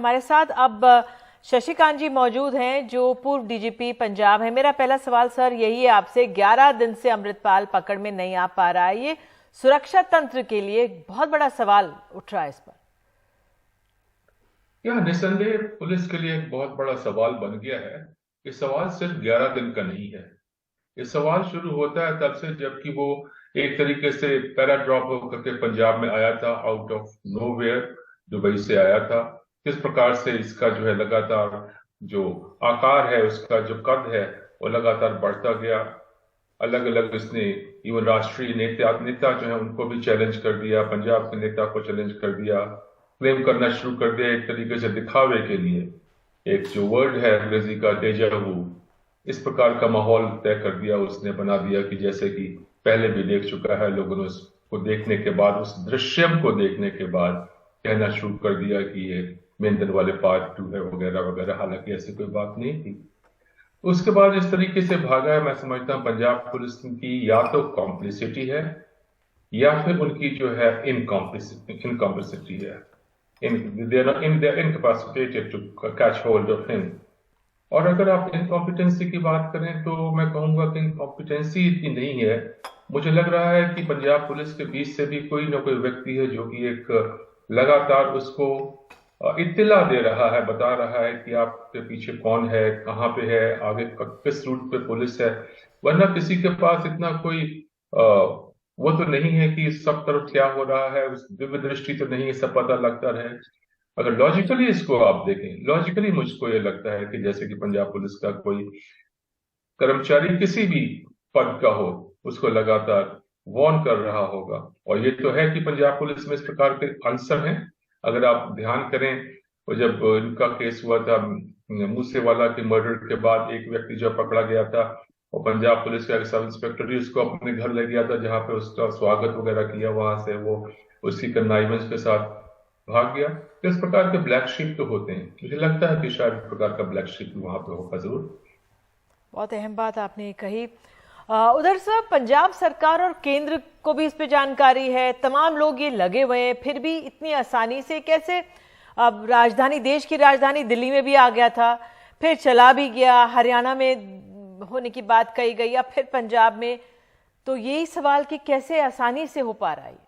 हमारे साथ अब शशिकांत जी मौजूद हैं जो पूर्व डीजीपी पंजाब है। मेरा पहला सवाल सर यही है आपसे, 11 दिन से अमृतपाल पकड़ में नहीं आ पा रहा है, ये सुरक्षा तंत्र के लिए बहुत बड़ा सवाल उठ रहा है इस पर। यह निस्संदेह पुलिस के लिए एक बहुत बड़ा सवाल बन गया है। ये सवाल सिर्फ 11 दिन का नहीं है। ये सवाल शुरू होता है तब से जबकि वो एक तरीके से पैरा ड्रॉप होकर के पंजाब में आया था, आउट ऑफ नोवेयर दुबई से आया था। किस प्रकार से इसका जो है लगातार जो आकार है, उसका जो कद है, वो लगातार बढ़ता गया। अलग अलग इसने इवन राष्ट्रीय नेता नेता जो है उनको भी चैलेंज कर दिया, पंजाब के नेता को चैलेंज कर दिया, क्लेम करना शुरू कर दिया एक तरीके से दिखावे के लिए। एक जो वर्ड है अंग्रेजी का डेजा वू, इस प्रकार का माहौल तय कर दिया उसने, बना दिया कि जैसे कि पहले भी देख चुका है। लोगों ने उसको देखने के बाद, उस दृश्यम को देखने के बाद कहना शुरू कर दिया कि ये मेंदन वाले पार्ट 2 है वगैरह वगैरह, हालांकि ऐसी कोई बात नहीं थी। उसके बाद इस तरीके से भागा है। मैं समझता हूं पंजाब पुलिस की या तो कॉम्प्लिसिटी है या फिर उनकी जो है इनकॉम्प्लिसिटी है। they're incapacitated to catch hold of him। और अगर आप इनकॉम्पिटेंसी की बात करें तो मैं कहूंगा कि इनकॉम्पिटेंसी इतनी नहीं है। मुझे लग रहा है कि पंजाब पुलिस के बीच से भी कोई ना कोई व्यक्ति है जो कि एक लगातार उसको इत्तिला दे रहा है, बता रहा है कि आपके पीछे कौन है, कहाँ पे है, आगे किस रूट पे पुलिस है। वरना किसी के पास इतना कोई वो तो नहीं है कि सब तरफ क्या हो रहा है, उस दिव्य दृष्टि तो नहीं है, सब पता लगता रहे। अगर लॉजिकली इसको आप देखें, लॉजिकली मुझको ये लगता है कि जैसे कि पंजाब पुलिस का कोई कर्मचारी किसी भी पद का हो, उसको लगातार वार्न कर रहा होगा। और ये तो है कि पंजाब पुलिस में इस प्रकार के आंसर हैं। अगर आप ध्यान करें तो जब इनका केस हुआ था मूसेवाला के मर्डर के बाद, एक व्यक्ति जो पकड़ा गया था और पंजाब पुलिस का एक सब इंस्पेक्टर भी उसको अपने घर ले गया था, जहां पे उसका स्वागत वगैरह किया। वहां से वो उसकी कन्नाइवेंस के साथ भाग गया। तो इस प्रकार के ब्लैक शीप तो होते हैं। मुझे लगता है कि शायद इस प्रकार का ब्लैक शीप वहां पे होगा जरूर। बहुत अहम बात आपने कही। उधर से पंजाब सरकार और केंद्र को भी इस पे जानकारी है, तमाम लोग ये लगे हुए हैं, फिर भी इतनी आसानी से कैसे? अब राजधानी, देश की राजधानी दिल्ली में भी आ गया था, फिर चला भी गया, हरियाणा में होने की बात कही गई, अब फिर पंजाब में। तो यही सवाल कि कैसे आसानी से हो पा रहा है।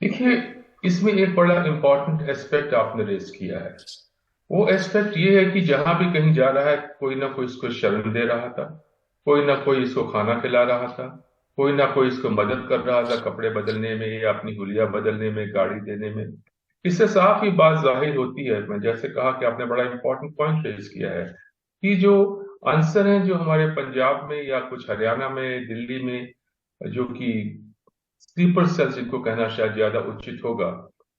देखिए, इसमें एक बड़ा इंपॉर्टेंट एस्पेक्ट आपने रेज किया है। वो एस्पेक्ट ये है कि जहां भी कहीं जा रहा है, कोई ना कोई इसको शरण दे रहा था, कोई ना कोई इसको खाना खिला रहा था, कोई ना कोई इसको मदद कर रहा था कपड़े बदलने में या अपनी हुलिया बदलने में, गाड़ी देने में। इससे साफ ही बात जाहिर होती है। मैं जैसे कहा कि आपने बड़ा इंपॉर्टेंट पॉइंट रेज किया है कि जो आंसर हैं जो हमारे पंजाब में या कुछ हरियाणा में, दिल्ली में, जो कि स्लीपर सेल्स जिनको कहना शायद ज्यादा उचित होगा,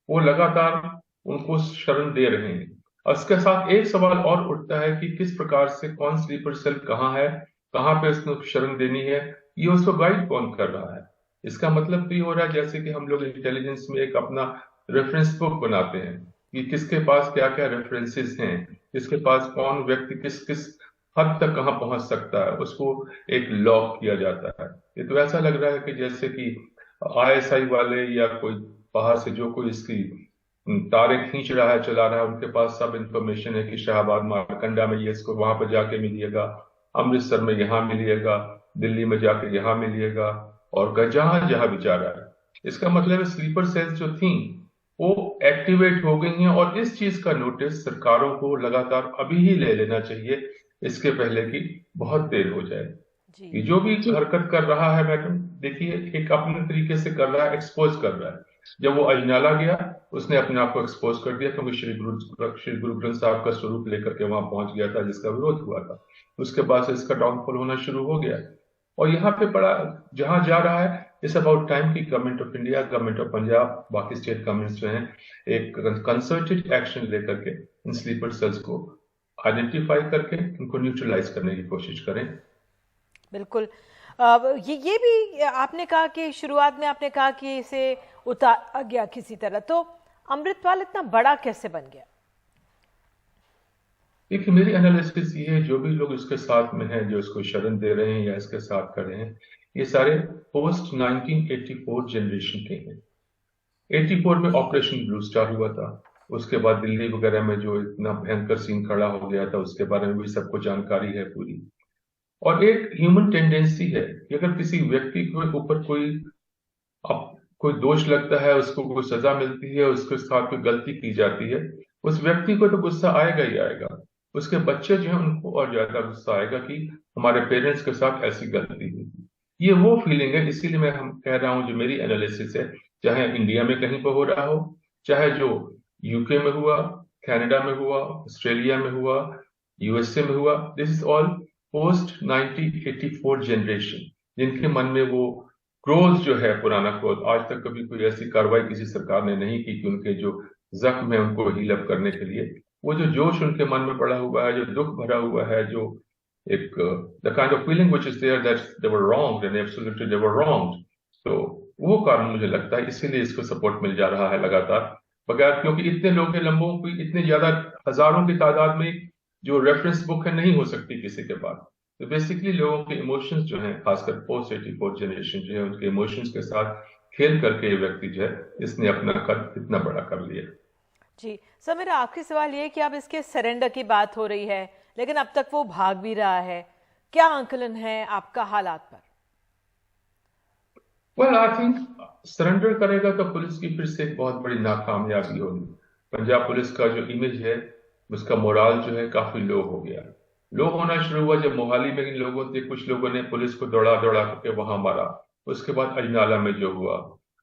वो लगातार उनको शरण दे रहे हैं। और इसके साथ एक सवाल और उठता है कि किस प्रकार से कौन स्लीपर सेल कहाँ है, कहाँ पे उसने शरण देनी है, ये उसको गाइड कौन कर रहा है। इसका मतलब तो ये हो रहा है जैसे कि हम लोग इंटेलिजेंस में एक अपना रेफरेंस बुक बनाते हैं कि किसके पास क्या क्या रेफरेंसेस हैं, किसके पास कौन व्यक्ति किस किस हद तक कहाँ पहुंच सकता है, उसको एक लॉक किया जाता है। ये तो ऐसा लग रहा है कि जैसे कि आईएसआई वाले या कोई बाहर से जो कोई इसकी तारे खींच रहा है, चला रहा है, उनके पास सब इंफॉर्मेशन है कि शाहबाद मारकंडा में ये इसको वहां पर जाके मिलिएगा, अमृतसर में यहाँ मिलिएगा, दिल्ली में जाके यहाँ मिलिएगा, और जहां जहां भी जा रहा है। इसका मतलब स्लीपर सेल्स जो थी वो एक्टिवेट हो गई हैं। और इस चीज का नोटिस सरकारों को लगातार अभी ही ले लेना चाहिए, इसके पहले कि बहुत देर हो जाए। जी ये जो भी हरकत कर रहा है मैडम, देखिए एक अपने तरीके से कर रहा है, एक्सपोज कर रहा है। जब वो अजनाला गया, उसने अपने आप को एक्सपोज कर दिया, क्योंकि श्री गुरु ग्रंथ साहब का स्वरूप लेकर के वहां पहुंच गया था जिसका विरोध हुआ था। उसके बाद से इसका डाउनफॉल होना शुरू हो गया। और यहाँ पे बड़ा जहां जा रहा है, इट्स अबाउट टाइम की government of India, government of Punjab, बाकी स्टेट गवर्नमेंट्स जो हैं, एक कंसर्टेड एक्शन लेकर के इन स्लीपर सेल्स को आइडेंटिफाई करके इनको न्यूट्रलाइज करने की कोशिश करें। बिल्कुल। ये भी आपने कहा कि शुरुआत में आपने कहा कि इसे उतारा गया किसी तरह, तो अमृतपाल इतना बड़ा कैसे बन गया? देखिए, मेरी एनालिसिस ये है, जो भी लोग इसके साथ में हैं, जो इसको शरण दे रहे हैं या इसके साथ कर रहे हैं, ये सारे पोस्ट 1984 जनरेशन के हैं। 84 में ऑपरेशन ब्लू स्टार हुआ था, उसके बाद दिल्ली वगैरह में जो इतना भयंकर सीन खड़ा हो गया था उसके बारे में भी सबको जानकारी है पूरी। और एक ह्यूमन टेंडेंसी है कि अगर किसी व्यक्ति के ऊपर अब कोई दोष लगता है, उसको कोई सजा मिलती है, उसके साथ कोई गलती की जाती है, उस व्यक्ति को तो गुस्सा आएगा ही आएगा। उसके बच्चे जो हैं उनको और ज्यादा गुस्सा आएगा कि हमारे पेरेंट्स के साथ ऐसी गलती हुई। ये वो फीलिंग है, इसीलिए मैं हम कह रहा हूं जो मेरी एनालिसिस है, चाहे इंडिया में कहीं पर हो रहा हो, चाहे जो यूके में हुआ, कनाडा में हुआ, ऑस्ट्रेलिया में हुआ, यूएसए में हुआ, this is all post 1984 generation, जिनके मन में वो क्रोध जो है, पुराना क्रोध, आज तक कभी कोई ऐसी कार्रवाई किसी सरकार ने नहीं की कि उनके जो जख्म है उनको हील अप करने के लिए, वो जो जोश उनके मन में पड़ा हुआ है, जो दुख भरा हुआ है, जो एक the kind of feeling which is there that they were wronged and absolutely they were wronged, तो वो कारण मुझे लगता है इसीलिए इसको सपोर्ट मिल जा रहा है लगातार, बगैर, क्योंकि इतने लोग हैं, लंबों की इतने ज्यादा हजारों की तादाद में जो रेफरेंस बुक है नहीं हो सकती किसी के पास। तो बेसिकली लोगों के इमोशंस जो हैं, खासकर पोस्ट 84 जनरेशन जो है, उनके इमोशंस के साथ खेल करके ये व्यक्ति जो है इसने अपना कद इतना बड़ा कर लिया। जी सर, मेरा आखिरी सवाल ये कि अब इसके सरेंडर की बात हो रही है, लेकिन अब तक वो भाग भी रहा है, क्या आंकलन है आपका हालात पर? वेल आई थिंक सरेंडर करेगा तो पुलिस की फिर से एक बहुत बड़ी नाकामयाबी होगी। पंजाब पुलिस का जो इमेज है, उसका मोराल जो है काफी लो हो गया। लो होना शुरू हुआ जब मोहाली में इन लोगों ने, कुछ लोगों ने पुलिस को दौड़ा दौड़ा करके वहां मारा, उसके बाद अजनाला में जो हुआ,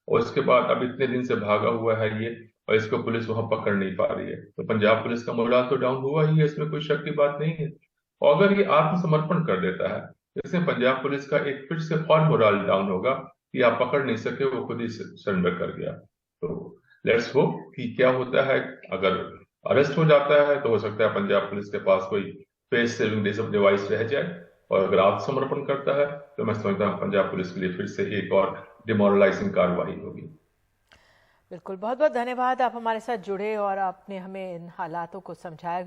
और उसके बाद अब इतने दिन से भागा हुआ है ये, और इसको पुलिस वहां पकड़ नहीं पा रही है, तो पंजाब पुलिस का मोराल तो डाउन हुआ ही है, इसमें कोई शक की बात नहीं है। और अगर ये आत्मसमर्पण कर देता है, जैसे पंजाब पुलिस का एक फिर से और मोराल डाउन होगा कि आप पकड़ नहीं सके, वो खुद ही सरेंडर कर गया। तो लेट्स होप कि क्या होता है। अगर अरेस्ट हो जाता है तो हो सकता है पंजाब पुलिस के पास कोई फेस सेविंग डिवाइस रह जाए, और अगर आत्मसमर्पण करता है तो मैं समझता हूँ पंजाब पुलिस के लिए फिर से एक और डिमोरलाइजिंग कार्रवाई होगी। बिल्कुल, बहुत बहुत धन्यवाद, आप हमारे साथ जुड़े और आपने हमें इन हालातों को समझाया।